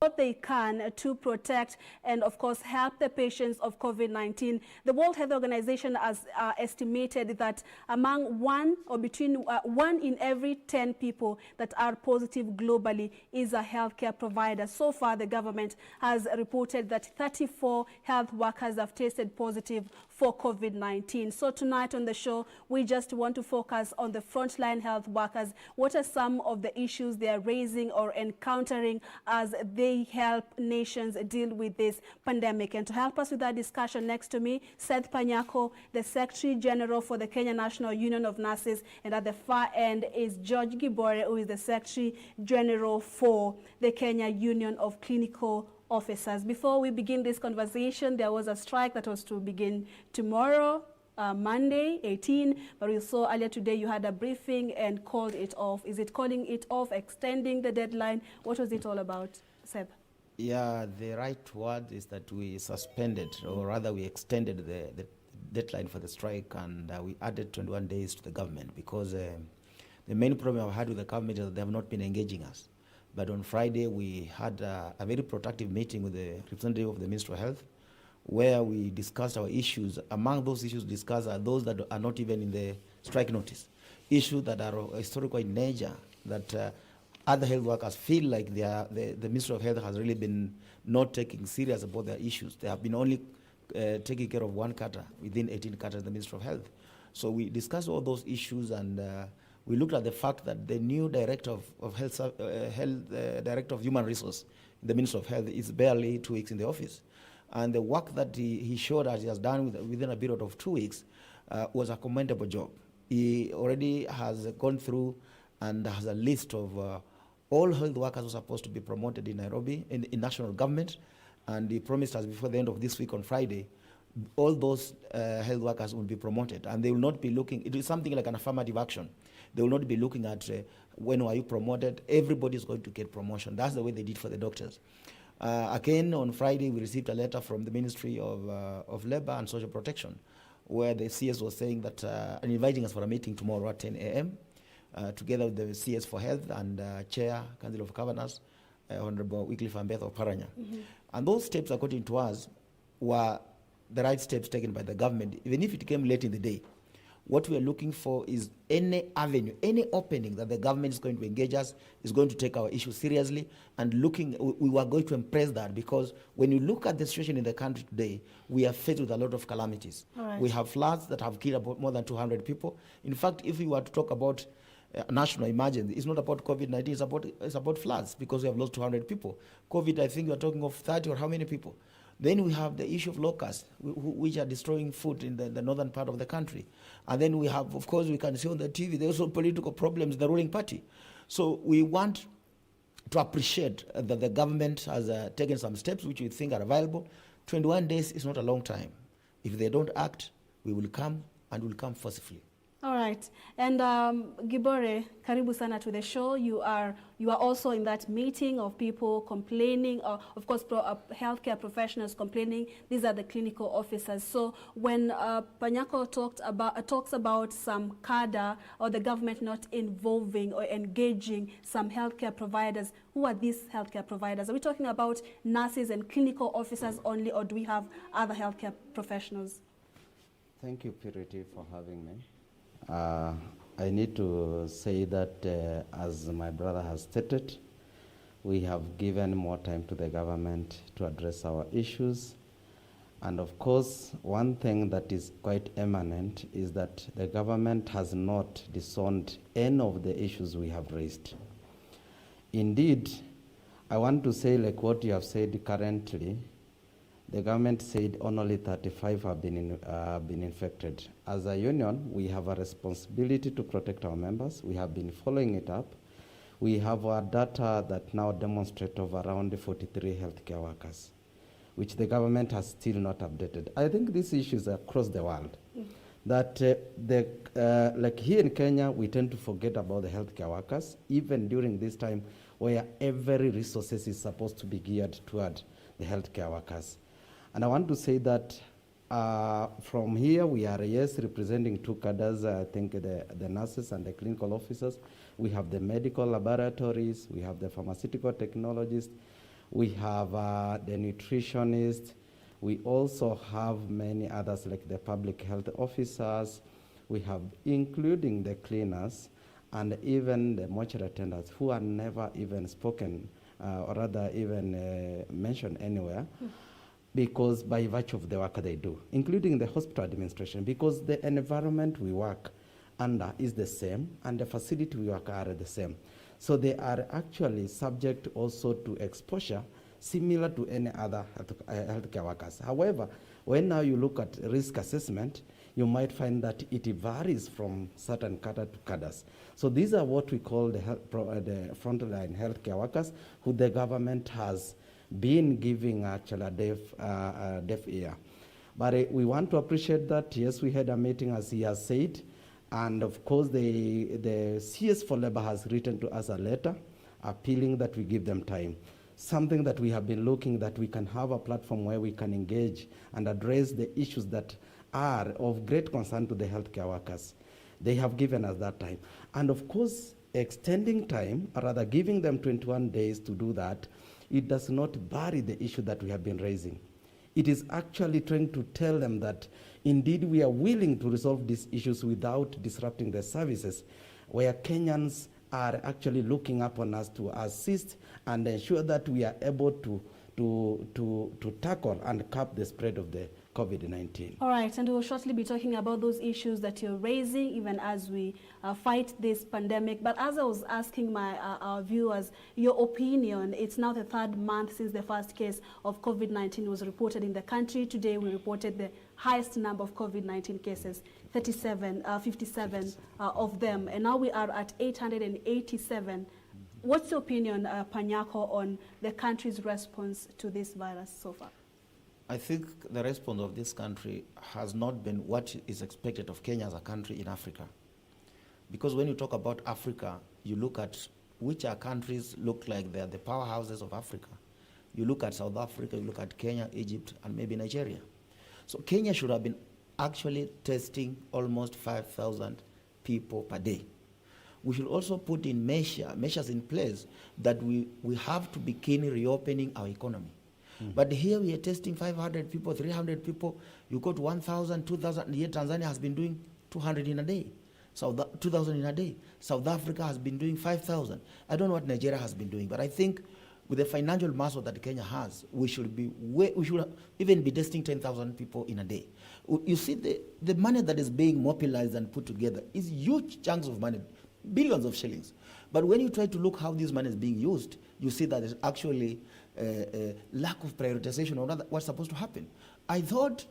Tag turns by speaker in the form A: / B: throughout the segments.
A: what they can to protect and, of course, help the patients of COVID-19. The World Health Organization has estimated that among between 1 in every 10 people that are positive globally is a healthcare provider. So far, the government has reported that 34 health workers have tested positive for COVID-19. So tonight on the show, we just want to focus on the frontline health workers. What are some of the issues they are raising or encountering as they help nations deal with this pandemic? And to help us with that discussion, next to me, Seth Panyako, the Secretary General for the Kenya National Union of Nurses, and at the far end is George Gibore, who is the Secretary General for the Kenya Union of Clinical Officers. Before we begin this conversation, there was a strike that was to begin tomorrow, Monday, 18, but we saw earlier today you had a briefing and called it off. Is it calling it off, extending the deadline? What was it all about, Seth?
B: Yeah, the right word is that we suspended, or rather we extended the deadline for the strike, and we added 21 days to the government because the main problem I've had with the government is that they have not been engaging us. But on Friday, we had a very productive meeting with the representative of the Ministry of Health, where we discussed our issues. Among those issues discussed are those that are not even in the strike notice, issues that are historical in nature, that other health workers feel like the Ministry of Health has really been not taking serious about their issues. They have been only taking care of one cadre within 18 cadres in the Ministry of Health. So we discussed all those issues, and we looked at the fact that the new director of health, director of human resource in the Ministry of Health is barely 2 weeks in the office. And the work that he showed us he has done within a period of 2 weeks was a commendable job. He already has gone through and has a list of all health workers who are supposed to be promoted in Nairobi, in national government, and he promised us before the end of this week on Friday, all those health workers will be promoted, and they will not be looking, it is something like an affirmative action. They will not be looking at when are you promoted. Everybody is going to get promotion. That's the way they did for the doctors. Again, on Friday, we received a letter from the Ministry of Labor and Social Protection, where the CS was saying that, and inviting us for a meeting tomorrow at 10 a.m., together with the CS for Health and Chair, Council of Governors, Honorable Wycliffe Ambeth of Paranya. And those steps, according to us, were the right steps taken by the government, even if it came late in the day. What we are looking for is any avenue, any opening that the government is going to engage us, is going to take our issue seriously, and we were going to embrace that, because when you look at the situation in the country today, we are faced with a lot of calamities. Right. We have floods that have killed about more than 200 people. In fact, if we were to talk about national emergency, it's not about COVID-19, it's about floods, because we have lost 200 people. COVID, I think we are talking of 30 or how many people? Then we have the issue of locusts, which are destroying food in the northern part of the country. And then we have, of course, we can see on the TV, there's also political problems in the ruling party. So we want to appreciate that the government has taken some steps which we think are available. 21 days is not a long time. If they don't act, we will come, and will come forcefully.
A: All right. And Gibore, karibu sana to the show. You are also in that meeting of people complaining, of course, healthcare professionals complaining. These are the clinical officers. So when Panyako talks about some cadre or the government not involving or engaging some healthcare providers, who are these healthcare providers? Are we talking about nurses and clinical officers only, or do we have other healthcare professionals?
C: Thank you, Purity, for having me. I need to say that, as my brother has stated, we have given more time to the government to address our issues. And of course, one thing that is quite eminent is that the government has not disowned any of the issues we have raised. Indeed, I want to say, like what you have said currently, the government said only 35 have been infected. As a union, we have a responsibility to protect our members. We have been following it up. We have our data that now demonstrate of around 43 healthcare workers, which the government has still not updated. I think these issues are across the world. That like here in Kenya, we tend to forget about the healthcare workers, even during this time where every resources is supposed to be geared toward the healthcare workers. And I want to say that from here, we are, yes, representing two cadres, I think the nurses and the clinical officers. We have the medical laboratories, we have the pharmaceutical technologists, We have the nutritionist. We also have many others like the public health officers. We have including the cleaners and even the mortuary attendants who are never even spoken or rather even mentioned anywhere because by virtue of the work they do, including the hospital administration, because the environment we work under is the same and the facility we work are the same. So they are actually subject also to exposure similar to any other healthcare workers. However, when now you look at risk assessment, you might find that it varies from certain cadre to cadres. So these are what we call the frontline healthcare workers who the government has been giving actually a deaf ear. But we want to appreciate that, yes, we had a meeting as he has said, and of course the CS for Labor has written to us a letter appealing that we give them time. Something that we have been looking that we can have a platform where we can engage and address the issues that are of great concern to the healthcare workers. They have given us that time. And of course, extending time, or rather giving them 21 days to do that, it does not bury the issue that we have been raising. It is actually trying to tell them that indeed we are willing to resolve these issues without disrupting the services, where Kenyans are actually looking upon us to assist and ensure that we are able to tackle and curb the spread of the COVID-19.
A: All right, and we'll shortly be talking about those issues that you're raising even as we fight this pandemic. But as I was asking our viewers, your opinion, it's now the 3rd month since the first case of COVID-19 was reported in the country. Today we reported the highest number of COVID-19 cases, 57 of them, and now we are at 887. What's your opinion, Panyako, on the country's response to this virus so far?
B: I think the response of this country has not been what is expected of Kenya as a country in Africa. Because when you talk about Africa, you look at which our countries look like they're the powerhouses of Africa. You look at South Africa, you look at Kenya, Egypt, and maybe Nigeria. So Kenya should have been actually testing almost 5,000 people per day. We should also put in measures in place that we have to begin reopening our economy. But here we are testing 500 people, 300 people. You go to 1,000, 2,000. Here Tanzania has been doing 200 in a day. 2,000 in a day. South Africa has been doing 5,000. I don't know what Nigeria has been doing, but I think with the financial muscle that Kenya has, we should even be testing 10,000 people in a day. You see, the money that is being mobilized and put together is huge chunks of money, billions of shillings. But when you try to look how this money is being used, you see that there's actually lack of prioritization on what's supposed to happen. I thought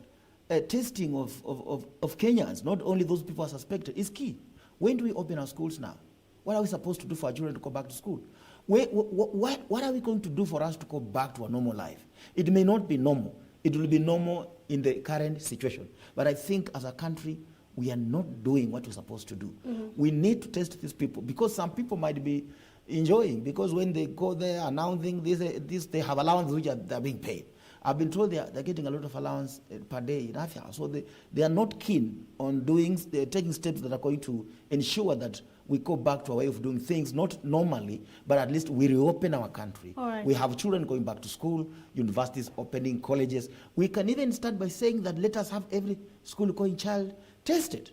B: testing of Kenyans, not only those people are suspected, is key. When do we open our schools now? What are we supposed to do for our children to go back to school? What are we going to do for us to go back to a normal life? It may not be normal. It will be normal in the current situation. But I think as a country, we are not doing what we're supposed to do. We need to test these people because some people might be enjoying, because when they go there announcing this they have allowance which they're being paid. I've been told they're getting a lot of allowance per day in Africa. So they are not keen on taking steps that are going to ensure that we go back to a way of doing things, not normally, but at least we reopen our country.
A: Right.
B: We have children going back to school, universities opening, colleges. We can even start by saying that let us have every school-going child tested.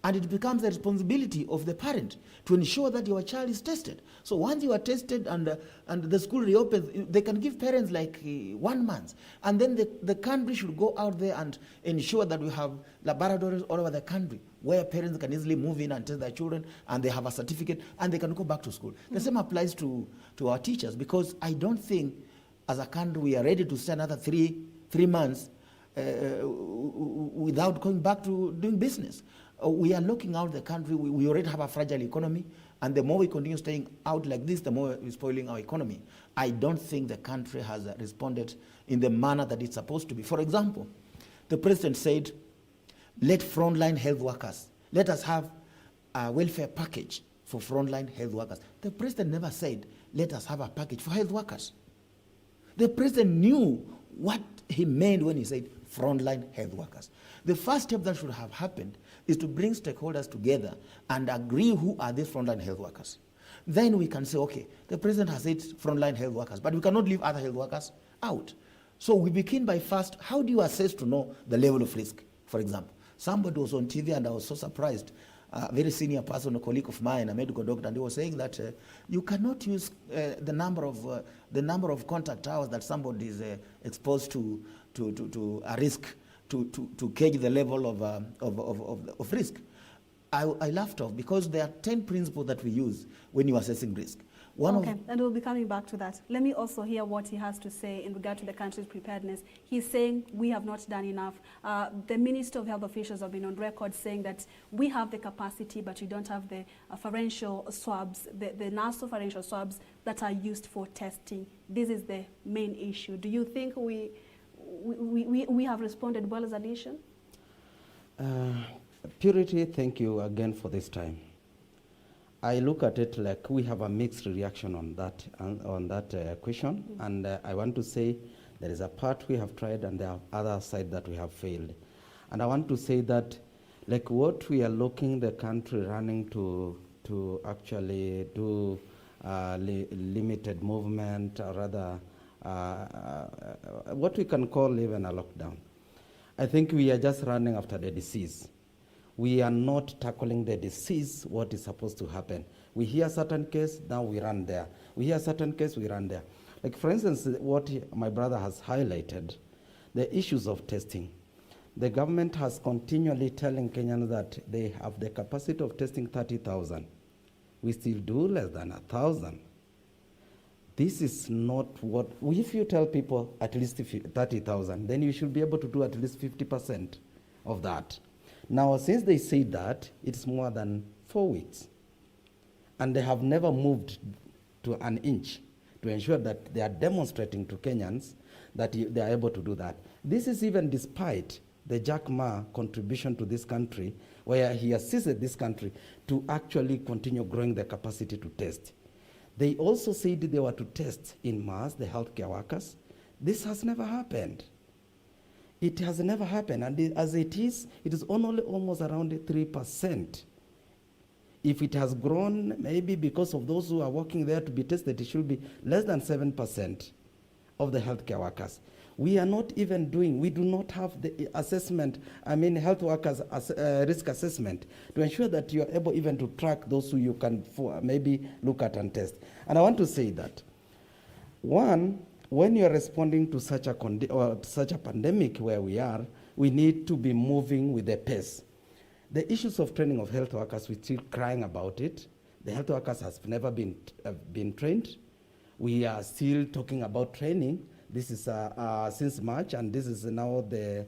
B: And it becomes the responsibility of the parent to ensure that your child is tested. So once you are tested and the school reopens, they can give parents like 1 month. And then the country should go out there and ensure that we have laboratories all over the country where parents can easily move in and test their children, and they have a certificate, and they can go back to school. The same applies to our teachers, because I don't think as a country we are ready to stay another three months without going back to doing business. We are looking out the country. We already have a fragile economy, and the more we continue staying out like this, the more we're spoiling our economy. I don't think the country has responded in the manner that it's supposed to be. For example, the president said, let frontline health workers, let us have a welfare package for frontline health workers. The president never said, let us have a package for health workers. The president knew what he meant when he said frontline health workers. The first step that should have happened is to bring stakeholders together and agree who are these frontline health workers. then we can say, okay, the president has said frontline health workers, but we cannot leave other health workers out. So we begin by first, how do you assess to know the level of risk? For example, somebody was on TV and I was so surprised, a very senior person, a colleague of mine, a medical doctor, and they were saying that you cannot use the number of contact hours that somebody is exposed to a risk to gauge the level of risk. I laughed off because there are 10 principles that we use when you're assessing risk.
A: And we'll be coming back to that. Let me also hear what he has to say in regard to the country's preparedness. He's saying we have not done enough. The Minister of Health officials have been on record saying that we have the capacity, but we don't have the pharyngeal swabs, the nasopharyngeal swabs that are used for testing. This is the main issue. Do you think we have responded well as a nation?
C: Purity, thank you again for this time. I look at it like we have a mixed reaction on that question, and I want to say there is a part we have tried and there are other side that we have failed. And I want to say that like what we are looking the country running to actually do limited movement, or rather what we can call even a lockdown. I think we are just running after the disease. We are not tackling the disease, what is supposed to happen. We hear certain case, now we run there. We hear certain case, we run there. Like for instance, what my brother has highlighted, the issues of testing. The government has continually telling Kenyans that they have the capacity of testing 30,000. We still do less than 1,000. This is not what, if you tell people at least 30,000, then you should be able to do at least 50% of that. Now, since they say that, it's more than 4 weeks. And they have never moved to an inch to ensure that they are demonstrating to Kenyans that they are able to do that. This is even despite the Jack Ma contribution to this country, where he assisted this country to actually continue growing the capacity to test. They also said they were to test in mass the healthcare workers. This has never happened. It has never happened, and as it is only almost around 3%. If it has grown, maybe because of those who are working there to be tested, it should be less than 7% of the healthcare workers. We are not even doing, we do not have the assessment, health workers risk assessment to ensure that you are able even to track those who you can maybe look at and test. And I want to say that, one, when you are responding to such a pandemic where we are, we need to be moving with the pace. The issues of training of health workers, we're still crying about it. The health workers has never been trained. We are still talking about training. This is since March, and this is now the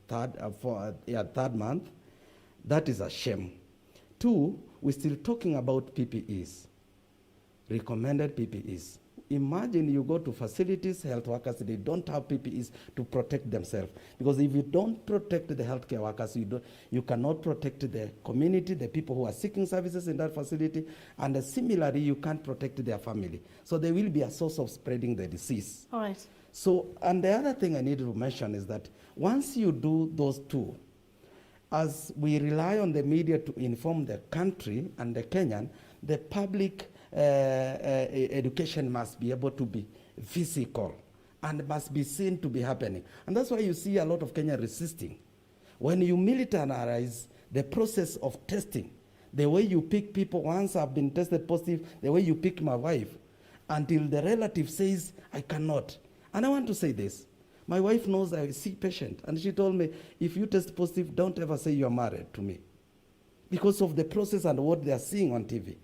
C: third month. That is a shame. Two, we're still talking about PPEs, recommended PPEs. Imagine you go to facilities, health workers, they don't have PPEs to protect themselves. Because if you don't protect the healthcare workers, you cannot protect the community, the people who are seeking services in that facility, and similarly, you can't protect their family. So there will be a source of spreading the disease.
A: All right.
C: So, and the other thing I need to mention is that once you do those two, as we rely on the media to inform the country and the Kenyan, the public education must be able to be physical and must be seen to be happening. And that's why you see a lot of Kenya resisting. When you militarize the process of testing, the way you pick people once I've been tested positive, the way you pick my wife, until the relative says, I cannot. And I want to say this. My wife knows I'm a sick patient, and she told me, if you test positive, don't ever say you're married to me, because of the process and what they are seeing on TV.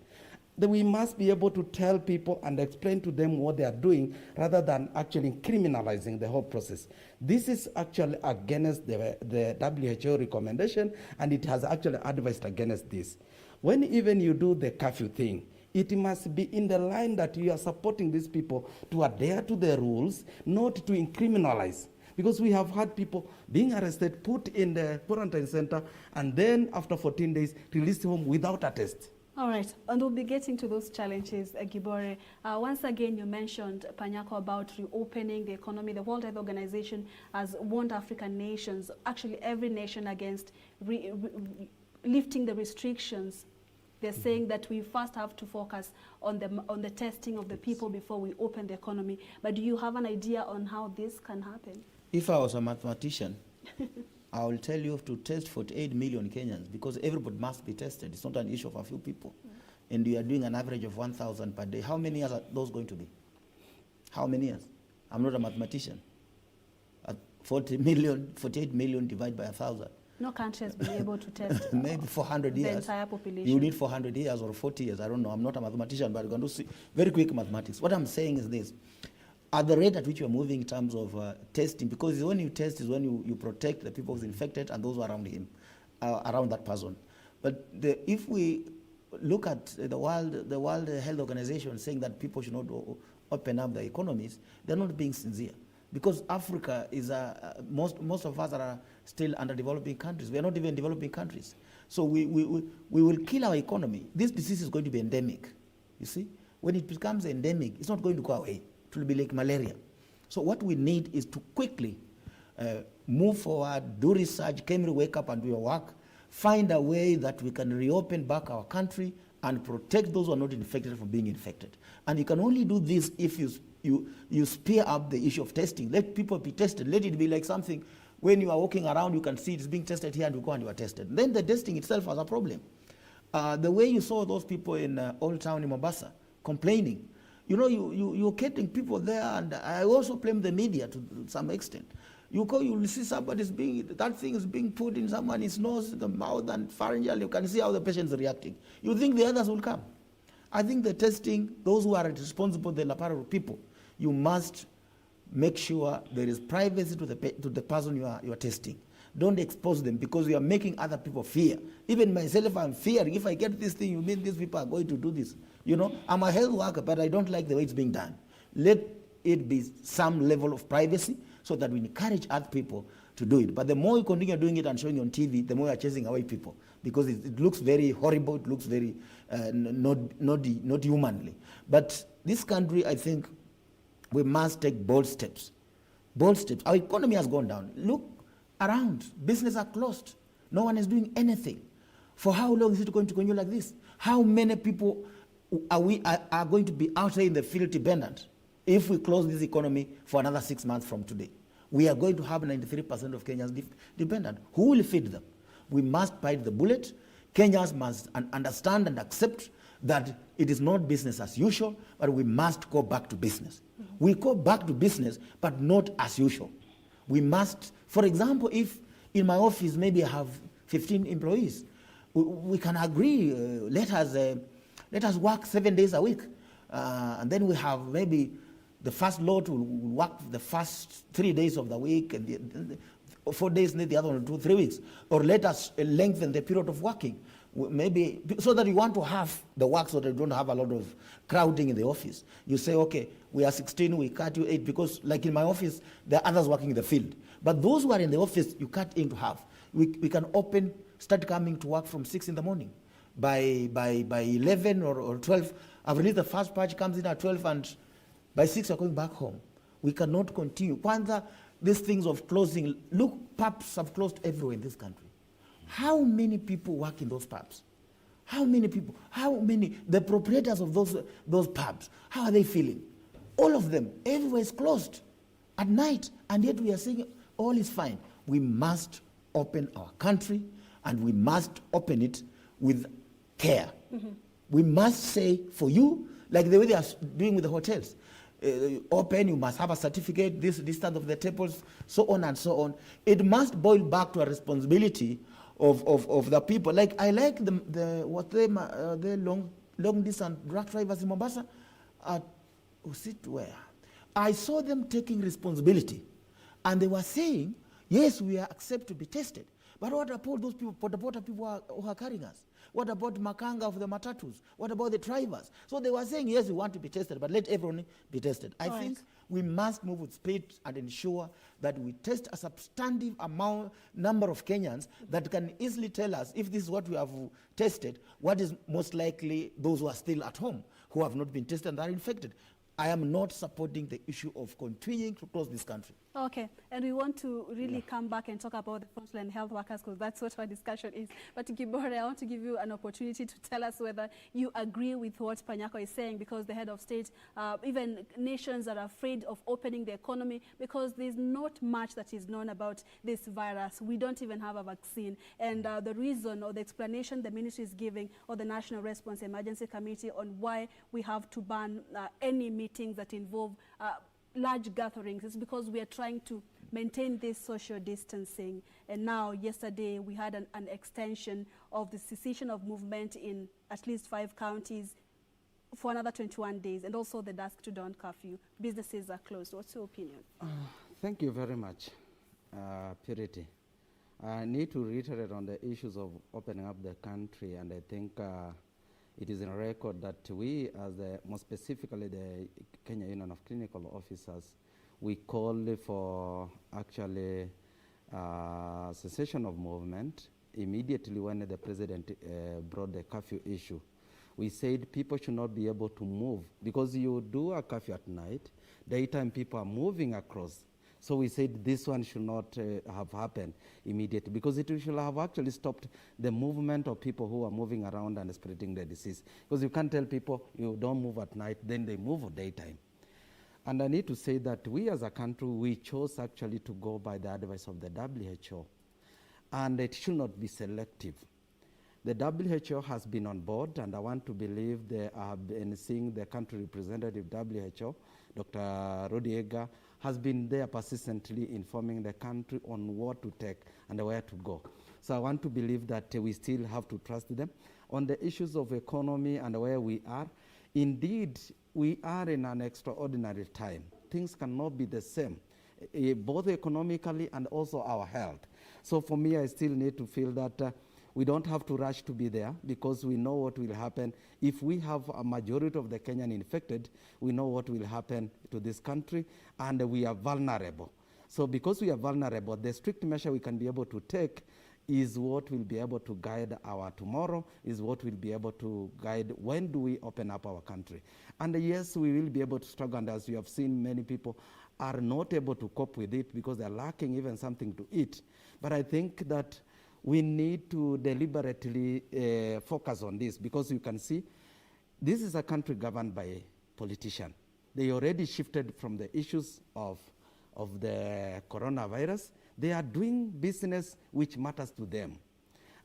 C: That we must be able to tell people and explain to them what they are doing rather than actually criminalizing the whole process. This is actually against the WHO recommendation, and it has actually advised against this. When even you do the curfew thing, it must be in the line that you are supporting these people to adhere to the rules, not to criminalize. Because we have had people being arrested, put in the quarantine center, and then after 14 days, released home without a test.
A: All right, and we'll be getting to those challenges, Gibore. Once again, you mentioned, Panyako, about reopening the economy. The World Health Organization has warned African nations, actually every nation, against lifting the restrictions they're saying that we first have to focus on the testing of the people before we open the economy. But do you have an idea on how this can happen?
B: If I was a mathematician, I will tell you to test 48 million Kenyans, because everybody must be tested. It's not an issue of a few people. And you are doing an average of 1,000 per day. How many years are those going to be? How many years? I'm not a mathematician. 48 million divided by 1,000.
A: No country has been able to test
B: maybe 400 years.
A: The entire population.
B: You need 400 years or 40 years. I don't know. I'm not a mathematician, but I'm going to see very quick mathematics. What I'm saying is this. At the rate at which you're moving in terms of testing, because when you test is when you protect the people who's infected and those who are around him, around that person. But if we look at the World Health Organization saying that people should not open up their economies, they're not being sincere. Because Africa is, most of us are still underdeveloping countries. We are not even developing countries. So we will kill our economy. This disease is going to be endemic, you see. When it becomes endemic, it's not going to go away. It will be like malaria. So what we need is to quickly move forward, do research, Kemri wake up and do your work, find a way that we can reopen back our country and protect those who are not infected from being infected. And you can only do this if you spear up the issue of testing. Let people be tested. Let it be like something, when you are walking around, you can see it's being tested here and you go and you are tested. Then the testing itself has a problem. The way you saw those people in Old Town in Mombasa complaining, you're getting people there, and I also blame the media to some extent. You will see that thing is being put in someone's nose, the mouth, and pharyngeal. You can see how the patient's reacting. You think the others will come. I think the testing, those who are responsible, the laparary people, you must make sure there is privacy to the person you are testing. Don't expose them, because you are making other people fear. Even myself, I'm fearing. If I get this thing, you mean these people are going to do this. I'm a health worker, but I don't like the way it's being done. Let it be some level of privacy so that we encourage other people to do it. But the more you continue doing it and showing it on TV, the more you're chasing away people, because it looks very horrible. It looks very not humanly. But this country, I think, we must take bold steps. Bold steps. Our economy has gone down. Look around. Businesses are closed. No one is doing anything. For how long is it going to continue like this? How many people are going to be out there in the field dependent if we close this economy for another 6 months from today? We are going to have 93% of Kenyans dependent. Who will feed them? We must bite the bullet. Kenyans must understand and accept that it is not business as usual, but we must go back to business. We go back to business, but not as usual. We must, for example, if in my office maybe I have 15 employees, we can agree, let us work 7 days a week. And then we have maybe the first lot will work the first 3 days of the week, and the 4 days, and the other one will do 3 weeks. Or let us lengthen the period of working, maybe so that you want to have the work so that you don't have a lot of crowding in the office. You say, okay, we are 16, we cut you 8, because like in my office, there are others working in the field. But those who are in the office, you cut into half. We can start coming to work from 6 in the morning. By 11 or 12, I've released the first batch, comes in at 12, and by 6 you're going back home. We cannot continue. Kwanza, these things of closing, look, pubs have closed everywhere in this country. How many people work in those pubs? How many people? How many? The proprietors of those pubs, how are they feeling? All of them, everywhere is closed at night, and yet we are saying all is fine. We must open our country, and we must open it with care. Mm-hmm. We must say, for you, like the way they are doing with the hotels, open, you must have a certificate, this distance of the tables, so on and so on. It must boil back to a responsibility of the people. Like I like the long distance truck drivers in Mombasa. Where I saw them taking responsibility, and they were saying, yes, we accept to be tested. But what about those people, who are carrying us? What about Makanga of the Matatus? What about the drivers? So they were saying, yes, we want to be tested, but let everyone be tested. I think we must move with speed and ensure that we test a substantive number of Kenyans that can easily tell us, if this is what we have tested, what is most likely those who are still at home, who have not been tested and are infected. I am not supporting the issue of continuing to close this country.
A: Okay, and we want to really come back and talk about the frontline health workers because that's what our discussion is. But Kibore, I want to give you an opportunity to tell us whether you agree with what Panyako is saying, because the head of state, even nations are afraid of opening the economy because there's not much that is known about this virus. We don't even have a vaccine. And the reason or the explanation the ministry is giving, or the National Response Emergency Committee, on why we have to ban any meetings that involve large gatherings, is because we are trying to maintain this social distancing. And now, yesterday, we had an extension of the cessation of movement in at least 5 counties for another 21 days, and also the dusk to dawn curfew. Businesses are closed. What's your opinion?
C: Thank you very much, Purity. I need to reiterate on the issues of opening up the country, and I think it is in record that we, as more specifically the Kenya Union of Clinical Officers, we called for actually cessation of movement immediately when the president brought the curfew issue. We said people should not be able to move because you do a curfew at night, daytime people are moving across. So we said this one should not have happened immediately because it should have actually stopped the movement of people who are moving around and spreading the disease. Because you can't tell people you don't move at night, then they move at daytime. And I need to say that we as a country, we chose actually to go by the advice of the WHO. And it should not be selective. The WHO has been on board, and I want to believe they have been seeing the country representative WHO, Dr. Rodiega, has been there persistently informing the country on what to take and where to go. So I want to believe that we still have to trust them. On the issues of economy and where we are, indeed, we are in an extraordinary time. Things cannot be the same, both economically and also our health. So for me, I still need to feel that we don't have to rush to be there because we know what will happen. If we have a majority of the Kenyan infected, we know what will happen to this country, and we are vulnerable. So because we are vulnerable, the strict measure we can be able to take is what will be able to guide our tomorrow, is what will be able to guide when do we open up our country. And yes, we will be able to struggle, and as you have seen, many people are not able to cope with it because they're lacking even something to eat. But I think that we need to deliberately focus on this because you can see this is a country governed by a politician. They already shifted from the issues of the coronavirus. They are doing business which matters to them.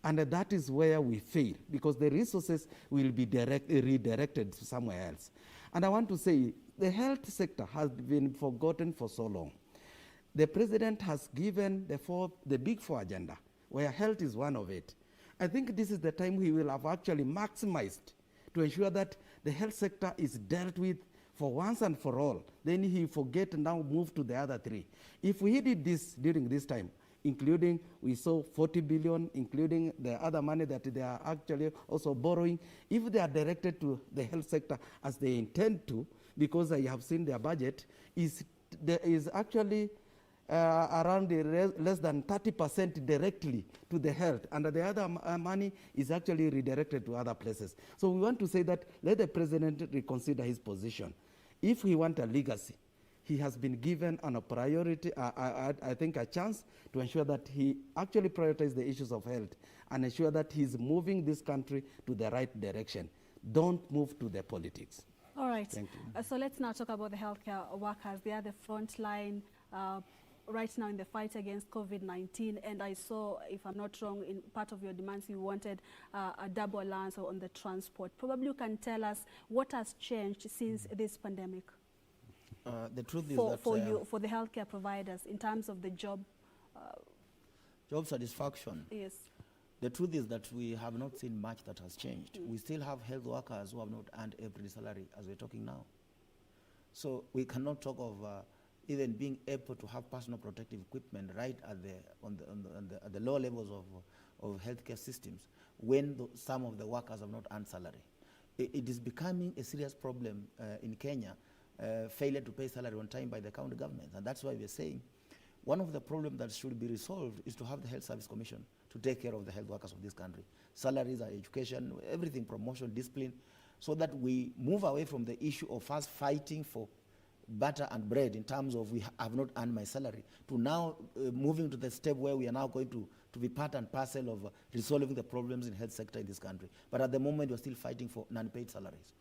C: And that is where we fail because the resources will be redirected to somewhere else. And I want to say the health sector has been forgotten for so long. The president has given the big 4 agenda, where health is one of it. I think this is the time he will have actually maximized to ensure that the health sector is dealt with for once and for all. Then he forget and now move to the other 3. If we did this during this time, including we saw 40 billion, including the other money that they are actually also borrowing, if they are directed to the health sector as they intend to, because I have seen their budget, there is actually around less than 30% directly to the health, and the other money is actually redirected to other places. So we want to say that let the president reconsider his position. If he wants a legacy, he has been given a priority, I think a chance to ensure that he actually prioritizes the issues of health and ensure that he's moving this country to the right direction. Don't move to the politics.
A: All right.
C: Thank you.
A: So let's now talk about the healthcare workers. They are the front line right now in the fight against COVID-19, and I saw, if I'm not wrong, in part of your demands you wanted a double allowance on the transport. Probably you can tell us what has changed since this pandemic.
B: The truth is
A: for the healthcare providers in terms of the job
B: satisfaction.
A: Yes.
B: The truth is that we have not seen much that has changed. We still have health workers who have not earned every salary as we're talking now. So we cannot talk of even being able to have personal protective equipment right at the lower levels of healthcare systems when some of the workers have not earned salary. It is becoming a serious problem in Kenya, failure to pay salary on time by the county governments, and that's why we're saying one of the problems that should be resolved is to have the Health Service Commission to take care of the health workers of this country. Salaries, education, everything, promotion, discipline, so that we move away from the issue of us fighting for butter and bread in terms of have not earned my salary, to now moving to the step where we are now going to be part and parcel of resolving the problems in the health sector in this country. But at the moment, we're still fighting for non-paid salaries.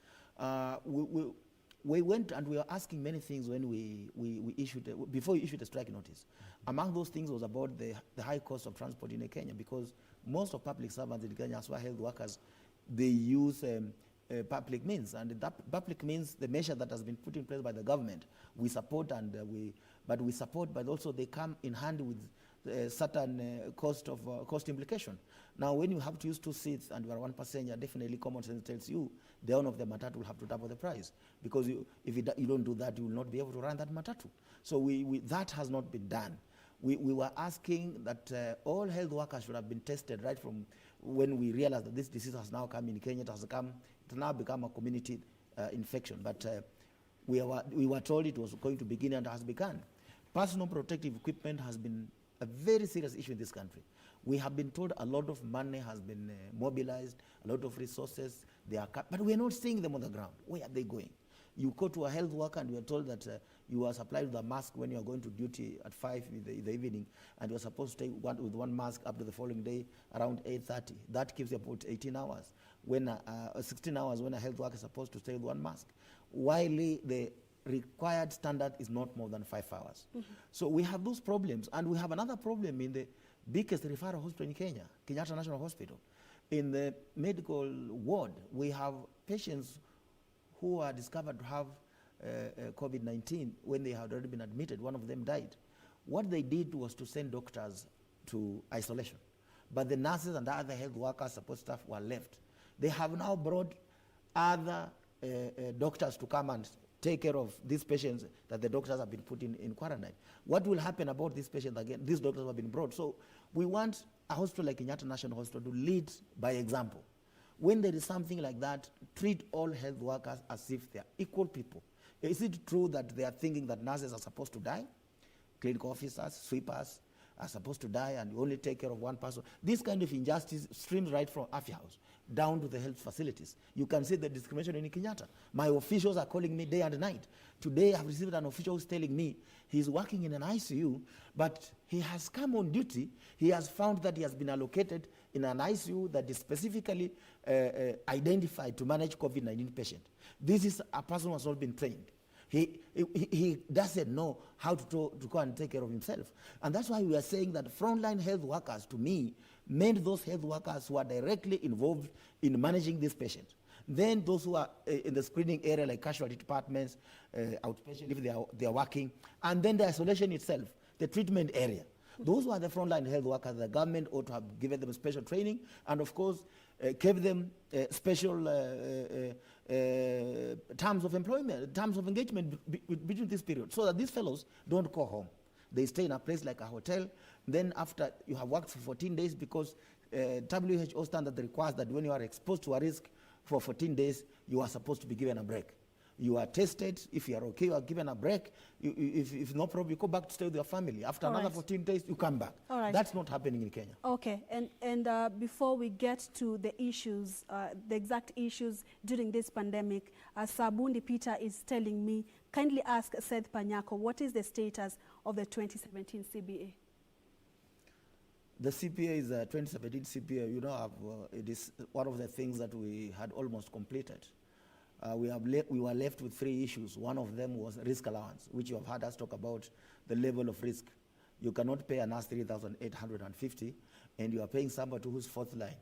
B: We went and we were asking many things when we issued, before we issued a strike notice. Among those things was about the high cost of transport in Kenya, because most of public servants in Kenya, as well as health workers, they use public means, and that public means, the measure that has been put in place by the government, we support, but also they come in hand with certain cost implication. Now, when you have to use 2 seats and you are 1 passenger, definitely common sense tells you the owner of the matatu will have to double the price, because if you don't do that, you will not be able to run that matatu. So that has not been done. We were asking that all health workers should have been tested right from when we realized that this disease has now come in Kenya. It has now become a community infection. But we were told it was going to begin and has begun. Personal protective equipment has been a very serious issue in this country. We have been told a lot of money has been mobilized, a lot of resources, but we are not seeing them on the ground. Where are they going? You go to a health worker and you are told that you are supplied with a mask when you are going to duty at 5 in the evening, and you are supposed to stay with one mask up to the following day around 8:30. That keeps you about 18 hours, 16 hours when a health worker is supposed to stay with one mask, while the required standard is not more than 5 hours. Mm-hmm. So we have those problems, and we have another problem in the biggest referral hospital in Kenya, Kenyatta National Hospital. In the medical ward, we have patients who are discovered to have COVID-19 when they had already been admitted. One of them died. What they did was to send doctors to isolation, but the nurses and the other health workers, support staff were left. They have now brought other doctors to come and take care of these patients that the doctors have been put in quarantine. What will happen about these patients again? These doctors have been brought. So we want a hospital like Kenyatta National Hospital to lead by example. When there is something like that, treat all health workers as if they are equal people. Is it true that they are thinking that nurses are supposed to die? Clinical officers, sweepers are supposed to die, and you only take care of one person. This kind of injustice streams right from Afya House down to the health facilities. You can see the discrimination in Kenyatta. My officials are calling me day and night. Today I've received an official who's telling me he's working in an ICU, but he has come on duty. He has found that he has been allocated in an ICU that is specifically identified to manage COVID-19 patient. This is a person who has not been trained. He doesn't know how to go and take care of himself. And that's why we are saying that frontline health workers, to me, meant those health workers who are directly involved in managing these patients. Then those who are in the screening area, like casualty departments, outpatient, if they are working, and then the isolation itself, the treatment area. Those who are the frontline health workers, the government ought to have given them special training, and of course, gave them special terms of employment, terms of engagement between this period, so that these fellows don't go home. They stay in a place like a hotel. Then after you have worked for 14 days, because WHO standard requires that when you are exposed to a risk for 14 days, you are supposed to be given a break. You are tested. If you are okay, you are given a break. If no problem, you go back to stay with your family. After another 14 days, you come back. That's not happening in Kenya.
A: Okay, and before we get to the issues, the exact issues during this pandemic, Sabundi Peter is telling me, kindly ask Seth Panyako, what is the status of the 2017 CBA?
B: The CPA is a 2017 CPA. You know, it is one of the things that we had almost completed. We were left with 3 issues. One of them was risk allowance, which you have heard us talk about the level of risk. You cannot pay a nurse 3,850, and you are paying somebody who's 4th line.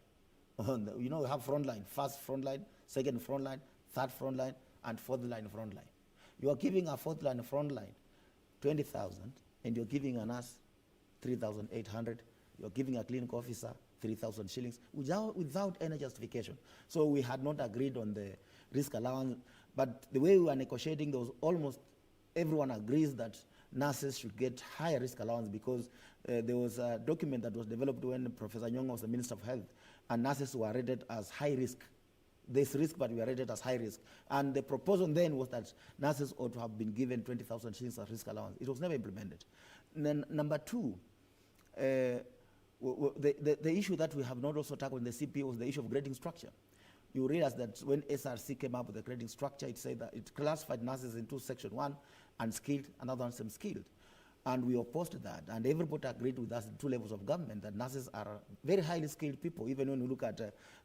B: You know, we have front line, first front line, second front line, third front line, and 4th line front line. You are giving a 4th line front line 20,000, and you're giving a nurse 3,800. You're giving a clinical officer 3,000 shillings without any justification. So we had not agreed on the risk allowance, but the way we were negotiating, there was almost everyone agrees that nurses should get higher risk allowance, because there was a document that was developed when Professor Nyong'o was the Minister of Health, and nurses were rated as high risk. There's risk, but we are rated as high risk. And the proposal then was that nurses ought to have been given 20,000 shillings as risk allowance. It was never implemented. And then number 2, the issue that we have not also tackled in the CP was the issue of grading structure. You realize that when SRC came up with the grading structure, it said that it classified nurses into section 1 unskilled, another one semi-skilled. And we opposed that, and everybody agreed with us, the two levels of government, that nurses are very highly skilled people. Even when you look at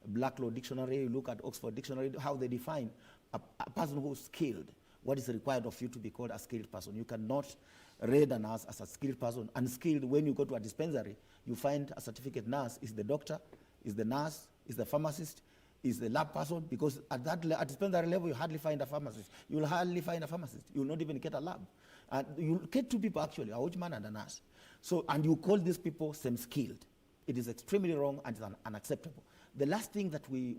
B: Black Law Dictionary, you look at Oxford Dictionary, how they define a person who is skilled, what is required of you to be called a skilled person. You cannot read a nurse as a skilled person. Unskilled, when you go to a dispensary, you find a certificate nurse is the doctor, is the nurse, is the pharmacist, is the lab person, because at that at dispensary level, you hardly find a pharmacist. You will hardly find a pharmacist. You will not even get a lab. And you get two people actually, a watchman and a nurse. So, and you call these people same-skilled. It is extremely wrong and it's unacceptable. The last thing that we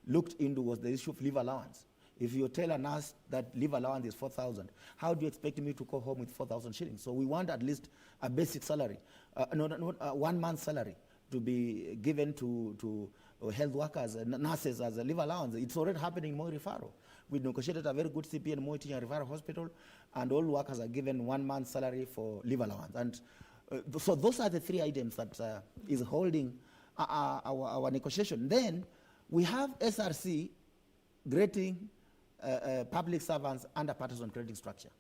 B: looked into was the issue of leave allowance. If you tell a nurse that leave allowance is 4,000, how do you expect me to go home with 4,000 shillings? So we want at least a basic salary, 1 month's salary to be given to health workers and nurses as a leave allowance. It's already happening in Moi Referral. We negotiated a very good CP in Moi Teaching and Referral Hospital, and all workers are given 1 month's salary for leave allowance. And so those are the three items that is holding our negotiation. Then we have SRC grading public servants under partisan grading structure.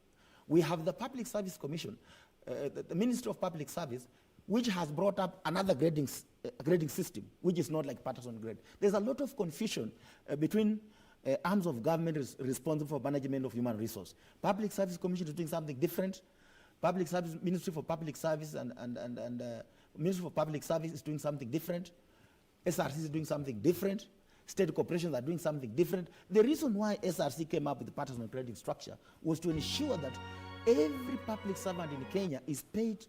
B: We have the Public Service Commission, the Ministry of Public Service, which has brought up another grading system, which is not like partisan grade. There's a lot of confusion between arms of government responsible for management of human resource. Public Service Commission is doing something different. Public Service, Ministry for Public Service and Ministry for Public Service is doing something different. SRC is doing something different. State corporations are doing something different. The reason why SRC came up with the partisan grading structure was to ensure that every public servant in Kenya is paid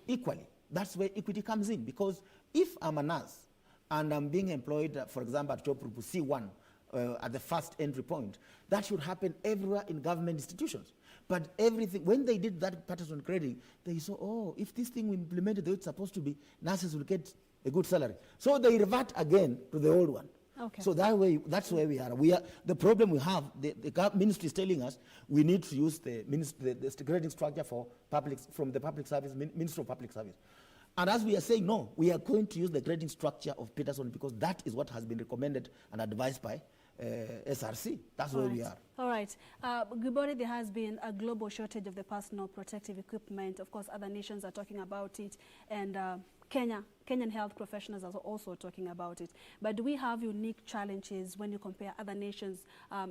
B: equally. That's where equity comes in, because if I'm a nurse and I'm being employed, for example, at job group C1 at the first entry point, that should happen everywhere in government institutions. But everything, when they did that partisan grading, they saw, oh, if this thing we implemented the way it's supposed to be, nurses will get a good salary. So they revert again to the old one.
A: Okay. So
B: that way, that's where we are. The problem we have, the ministry is telling us we need to use the grading structure for from the public service, Ministry of Public Service. And as we are saying, no, we are going to use the grading structure of Peterson, because that is what has been recommended and advised by SRC. That's where we are. All
A: right. Gibori, there has been a global shortage of the personal protective equipment. Of course, other nations are talking about it, and Kenyan health professionals are also talking about it. But do we have unique challenges when you compare other nations,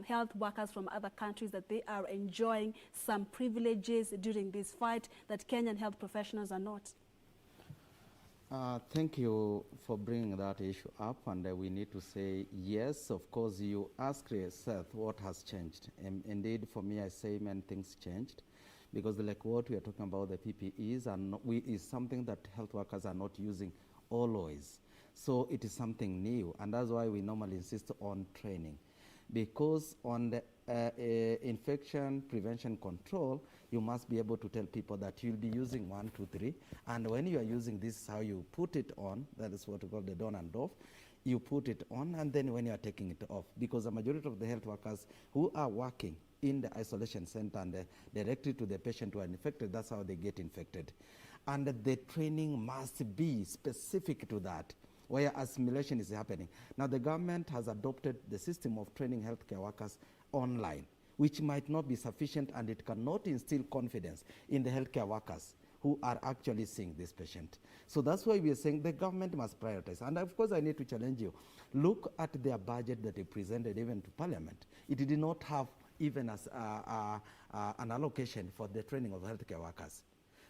A: health workers from other countries, that they are enjoying some privileges during this fight that Kenyan health professionals are not?
C: Thank you for bringing that issue up, and we need to say yes. Of course, you asked Seth what has changed. Indeed, for me, I say many things changed, because like what we are talking about, the PPEs is something that health workers are not using always. So it is something new, and that's why we normally insist on training, because on the infection prevention control, you must be able to tell people that you'll be using 1, 2, 3, and when you are using this, how you put it on. That is what we call the on and off. You put it on, and then when you are taking it off, because the majority of the health workers who are working in the isolation center and directly to the patient who are infected, that's how they get infected. And the training must be specific to that, where assimilation is happening. Now, the government has adopted the system of training healthcare workers online, which might not be sufficient, and it cannot instill confidence in the healthcare workers who are actually seeing this patient. So that's why we are saying the government must prioritize. And of course, I need to challenge you. Look at their budget that they presented even to Parliament. It did not have even as an allocation for the training of healthcare workers.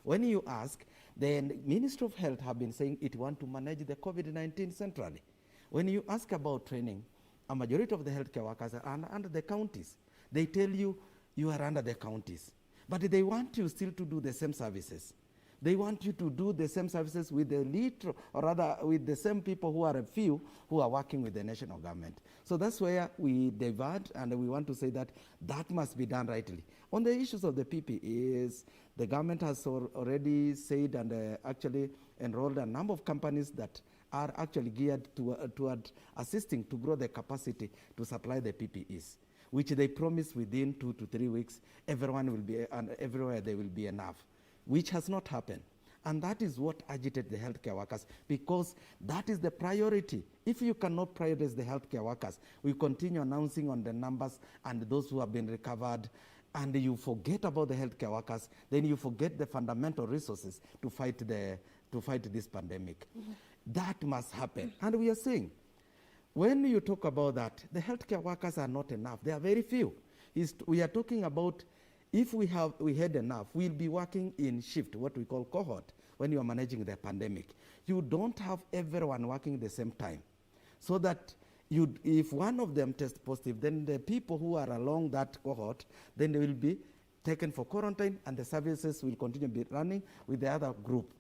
C: When you ask, the Ministry of Health have been saying it want to manage the COVID-19 centrally. When you ask about training, a majority of the healthcare workers are under the counties. They tell you, you are under the counties. But they want you still to do the same services. They want you to do the same services with the little, or rather with the same people who are a few who are working with the national government. So that's where we divert, and we want to say that that must be done rightly. On the issues of the PPEs, the government has already said and actually enrolled a number of companies that are actually geared toward assisting to grow the capacity to supply the PPEs, which they promise within 2 to 3 weeks, everyone will be, and everywhere there will be enough, which has not happened. And that is what agitated the healthcare workers, because that is the priority. If you cannot prioritize the healthcare workers, we continue announcing on the numbers and those who have been recovered. and you forget about the healthcare workers, then you forget the fundamental resources to fight this pandemic. That must happen. And we are saying, when you talk about that, the healthcare workers are not enough. They are very few. We are talking about, if we had enough, we'll be working in shift, what we call cohort, when you are managing the pandemic. You don't have everyone working the same time. So that if one of them tests positive, then the people who are along that cohort, then they will be taken for quarantine, and the services will continue to be running with the other group.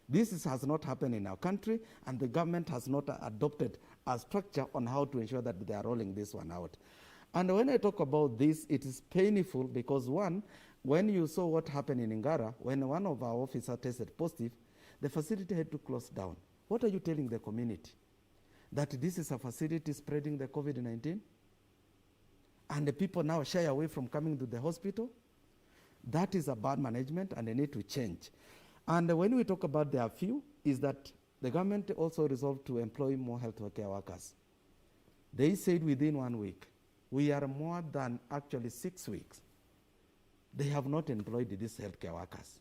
C: This has not happened in our country, and the government has not adopted a structure on how to ensure that they are rolling this one out. And when I talk about this, it is painful because, one, when you saw what happened in Ngara, when one of our officers tested positive, the facility had to close down. What are you telling the community? That this is a facility spreading the COVID-19? And the people now shy away from coming to the hospital? That is a bad management, and they need to change. And when we talk about there are few, is that the government also resolved to employ more healthcare workers. They said within 1 week. We are more than actually 6 weeks. They have not employed these healthcare workers.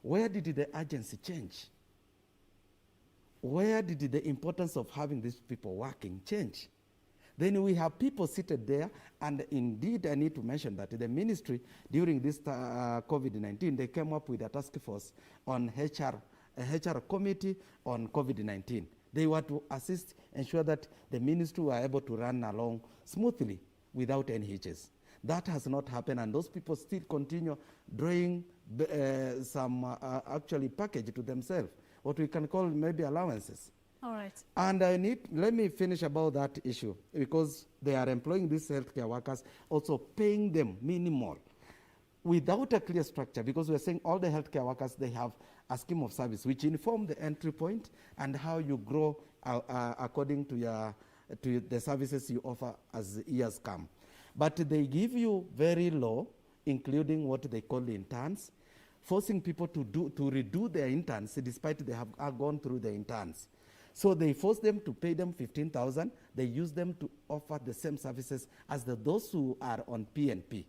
C: Where did the urgency change? Where did the importance of having these people working change? Then we have people seated there, and indeed I need to mention that the ministry, during this COVID-19, they came up with a task force on a HR committee on COVID-19. They were to assist, ensure that the ministry were able to run along smoothly without any hitches. That has not happened, and those people still continue drawing some actually package to themselves, what we can call maybe allowances.
A: All right.
C: And let me finish about that issue, because they are employing these healthcare workers, also paying them minimal, without a clear structure, because we're saying all the healthcare workers, they have a scheme of service which inform the entry point and how you grow according to the services you offer as years come. But they give you very low, including what they call the interns, forcing people to redo their interns despite they have gone through the interns. So they force them to pay them 15,000. They use them to offer the same services as those who are on PNP.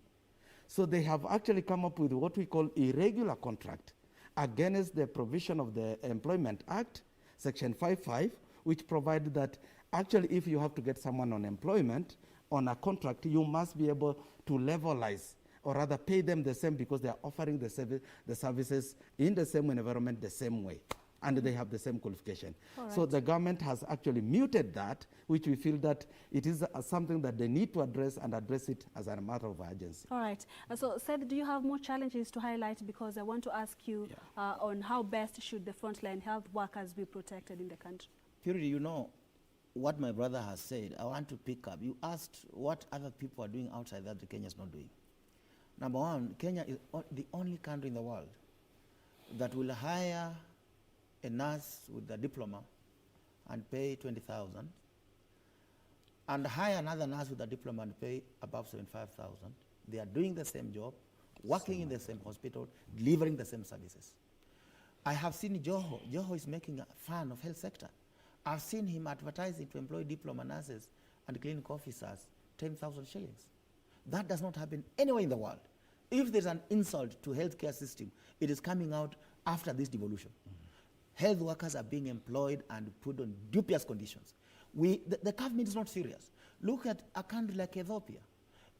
C: So they have actually come up with what we call irregular contract against the provision of the Employment Act, Section 5.5, which provided that actually if you have to get someone on employment on a contract, you must be able to levelize, or rather pay them the same, because they are offering the services in the same environment the same way, and they have the same qualification. Right. So the government has actually muted that, which we feel that it is something that they need to address, and address it as a matter of urgency.
A: All right. So Seth, do you have more challenges to highlight? Because I want to ask you on how best should the frontline health workers be protected in the country?
B: Purity, you know, what my brother has said, I want to pick up. You asked what other people are doing outside that Kenya is not doing. Number one, Kenya is the only country in the world that will hire a nurse with a diploma and pay 20,000, and hire another nurse with a diploma and pay above 75,000. They are doing the same job, working in the same hospital, delivering the same services. I have seen Joho. Joho is making fun of health sector. I've seen him advertising to employ diploma nurses and clinic officers, 10,000 shillings. That does not happen anywhere in the world. If there's an insult to healthcare system, it is coming out after this devolution. Health workers are being employed and put on dubious conditions. The government is not serious. Look at a country like Ethiopia.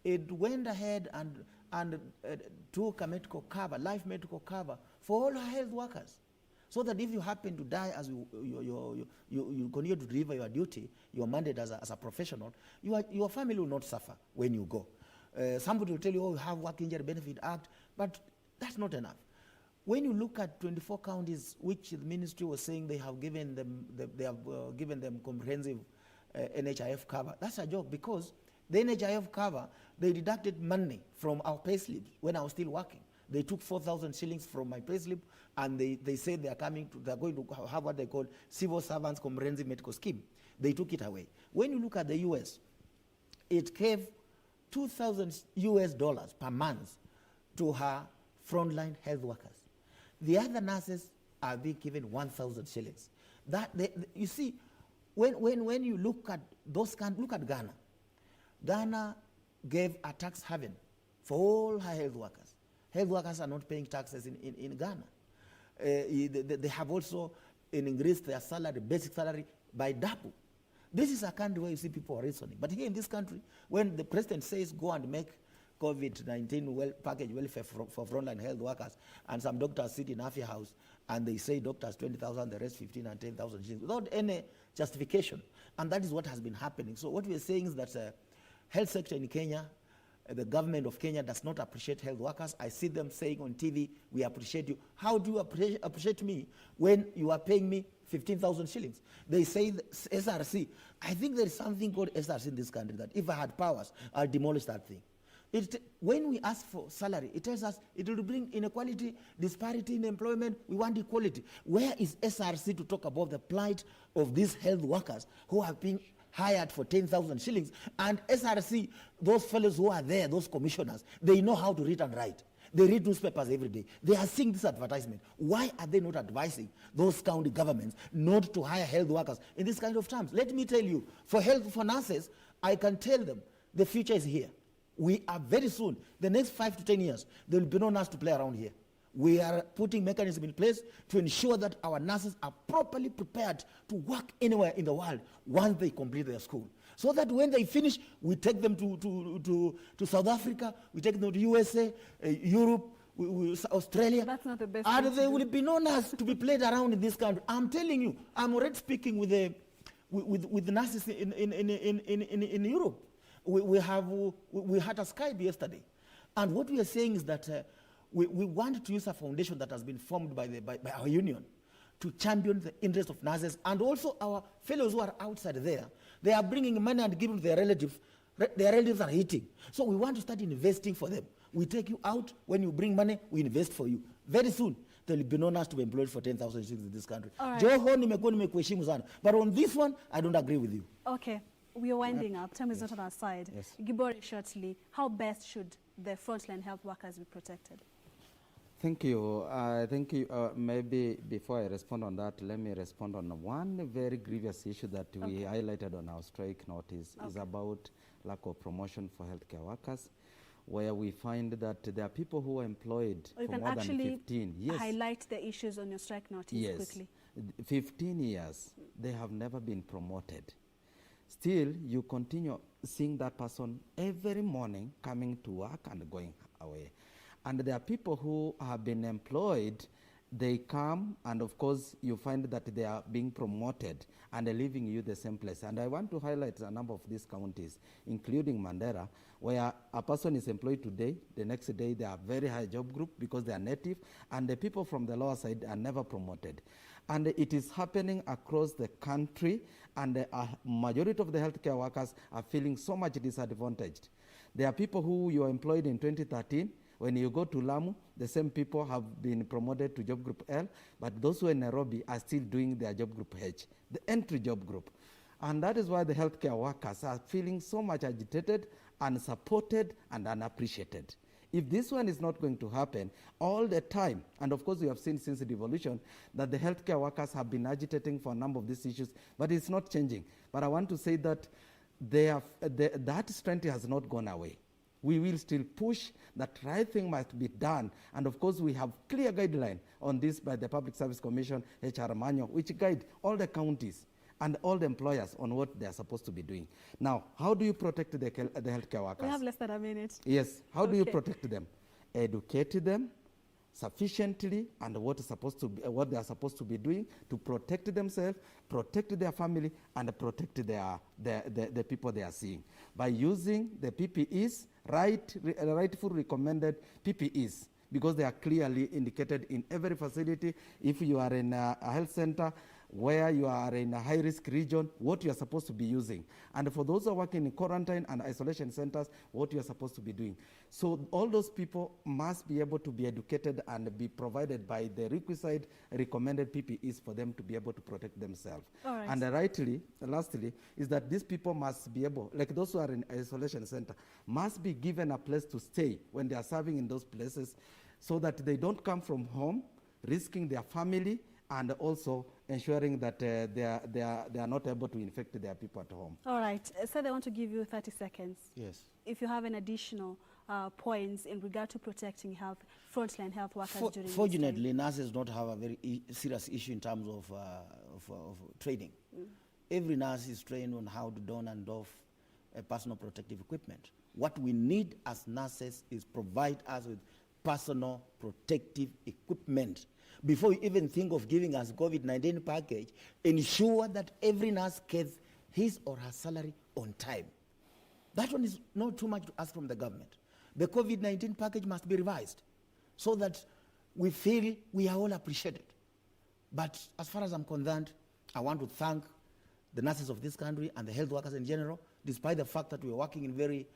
B: It went ahead and took a medical cover, life medical cover for all health workers, so that if you happen to die as you continue to deliver your duty, your mandate as a professional, your family will not suffer when you go. Somebody will tell you, oh, you have Work Injury Benefit Act, but that's not enough. When you look at 24 counties, which the ministry was saying they have given them comprehensive NHIF cover, that's a joke, because the NHIF cover, they deducted money from our payslip when I was still working. They took 4,000 shillings from my payslip, and they said they're going to have what they call civil servants comprehensive medical scheme. They took it away. When you look at the US, it gave $2,000 per month to her frontline health workers. The other nurses are being given 1,000 shillings. You see, when you look at those countries, look at Ghana. Ghana gave a tax haven for all high health workers. Health workers are not paying taxes in Ghana. They have also increased their salary, basic salary, by double. This is a country where you see people are reasoning. But here in this country, when the president says go and make COVID-19 package welfare for frontline health workers, and some doctors sit in Afia House and they say doctors 20,000, the rest 15 and 10,000 shillings without any justification. And that is what has been happening. So what we are saying is that health sector in Kenya, the government of Kenya does not appreciate health workers. I see them saying on TV, we appreciate you. How do you appreciate me when you are paying me 15,000 shillings? They say SRC. I think there is something called SRC in this country that if I had powers, I'll demolish that thing. When we ask for salary, it tells us it will bring inequality, disparity in employment. We want equality. Where is SRC to talk about the plight of these health workers who have been hired for 10,000 shillings? And SRC, those fellows who are there, those commissioners, they know how to read and write. They read newspapers every day. They are seeing this advertisement. Why are they not advising those county governments not to hire health workers in this kind of terms? Let me tell you, for nurses, I can tell them the future is here. We are very soon, the next 5 to 10 years, there will be no nurse to play around here. We are putting mechanisms in place to ensure that our nurses are properly prepared to work anywhere in the world once they complete their school. So that when they finish, we take them to South Africa, we take them to USA, Europe, Australia.
A: That's not the best.
B: And there will be no nurse to be played around in this country. I'm telling you, I'm already speaking with the nurses in Europe. We had a Skype yesterday. And what we are saying is that we want to use a foundation that has been formed by our union to champion the interests of nurses and also our fellows who are outside there. They are bringing money and giving to their relatives. Their relatives are eating. So we want to start investing for them. We take you out. When you bring money, we invest for you. Very soon, there will be no nurse to be employed for 10,000 shillings in this country.
A: Right.
B: But on this one, I don't agree with you.
A: Okay. We are winding up. Time is not on our side.
B: Yes.
A: Gibori, shortly, how best should the frontline health workers be protected?
C: Thank you. Maybe before I respond on that, let me respond on one very grievous issue that we highlighted on our strike notice. Is about lack of promotion for healthcare workers, where we find that there are people who are employed for more than 15 years.
A: Highlight the issues on your strike notice quickly.
C: 15 years, they have never been promoted. Still, you continue seeing that person every morning coming to work and going away. And there are people who have been employed, they come, and of course, you find that they are being promoted and leaving you the same place. And I want to highlight a number of these counties, including Mandera, where a person is employed today, the next day they are very high job group because they are native, and the people from the lower side are never promoted. And it is happening across the country, and a majority of the healthcare workers are feeling so much disadvantaged. There are people who you are employed in 2013. When you go to Lamu, the same people have been promoted to job group L, but those who are in Nairobi are still doing their job group H, the entry job group. And that is why the healthcare workers are feeling so much agitated, unsupported, and unappreciated. If this one is not going to happen all the time, and of course we have seen since the devolution that the healthcare workers have been agitating for a number of these issues, but it's not changing. But I want to say that that strength has not gone away. We will still push that right thing must be done. And of course we have clear guideline on this by the Public Service Commission HR manual, which guide all the counties and all the employers on what they are supposed to be doing. Now, how do you protect the healthcare workers?
A: We have less than a minute.
C: Yes. How do you protect them? Educate them sufficiently and what they are supposed to be doing to protect themselves, protect their family, and protect the people they are seeing by using the PPEs, rightful recommended PPEs, because they are clearly indicated in every facility. If you are in a health center, where you are in a high-risk region, what you are supposed to be using. And for those who are working in quarantine and isolation centers, what you are supposed to be doing. So all those people must be able to be educated and be provided by the requisite recommended PPEs for them to be able to protect themselves.
A: All right.
C: And lastly, is that these people must be able, like those who are in isolation center, must be given a place to stay when they are serving in those places so that they don't come from home, risking their family, and also ensuring that they are not able to infect their people at home.
A: All right. Seth, I want to give you 30 seconds.
B: Yes.
A: If you have an additional points in regard to protecting frontline health workers during this time?
B: Fortunately, nurses don't have a very serious issue in terms of training. Every nurse is trained on how to don and doff personal protective equipment. What we need as nurses is provide us with personal protective equipment. Before you even think of giving us COVID-19 package, ensure that every nurse gets his or her salary on time. That one is not too much to ask from the government. The COVID-19 package must be revised so that we feel we are all appreciated. But as far as I'm concerned, I want to thank the nurses of this country and the health workers in general. Despite the fact that we are working in very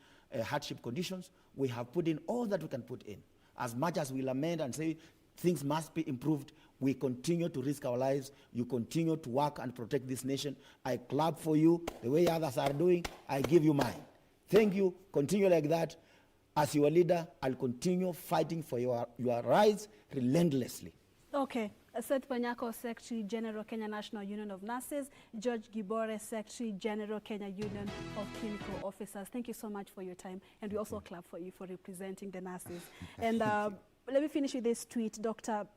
B: hardship conditions, we have put in all that we can put in. As much as we lament and say things must be improved, we continue to risk our lives. You continue to work and protect this nation. I clap for you the way others are doing. I give you mine. Thank you. Continue like that. As your leader, I'll continue fighting for your rights relentlessly.
A: Okay. Seth Panyako, Secretary General, Kenya National Union of Nurses. George Gibore, Secretary General, Kenya Union of Clinical Officers. Thank you so much for your time. And we also clap for you for representing the nurses. And let me finish with this tweet. Dr.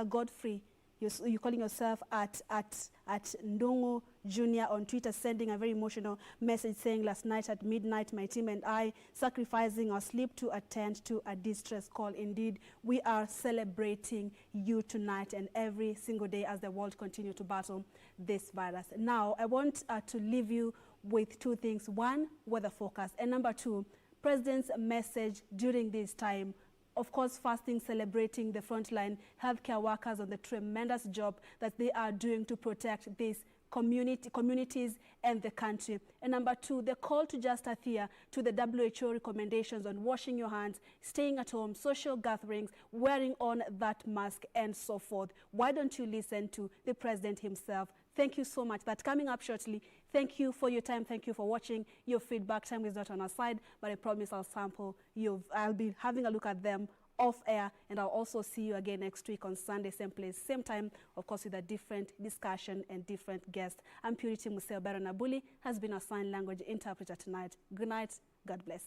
A: Godfrey, you're calling yourself at Ndungu Jr. on Twitter, sending a very emotional message saying, last night at midnight, my team and I sacrificing our sleep to attend to a distress call. Indeed, we are celebrating you tonight and every single day as the world continues to battle this virus. Now, I want to leave you with two things. One, weather forecast. And number two, President's message during this time. Of course, fasting, celebrating the frontline healthcare workers on the tremendous job that they are doing to protect these communities and the country. And number two, the call to just adhere to the WHO recommendations on washing your hands, staying at home, social gatherings, wearing on that mask, and so forth. Why don't you listen to the president himself? Thank you so much. That's coming up shortly. Thank you for your time. Thank you for watching. Your feedback time is not on our side, but I promise I'll sample you. I'll be having a look at them off air, and I'll also see you again next week on Sunday, same place, same time, of course, with a different discussion and different guest. I'm Purity Museo Baronabuli, has been our sign language interpreter tonight. Good night. God bless.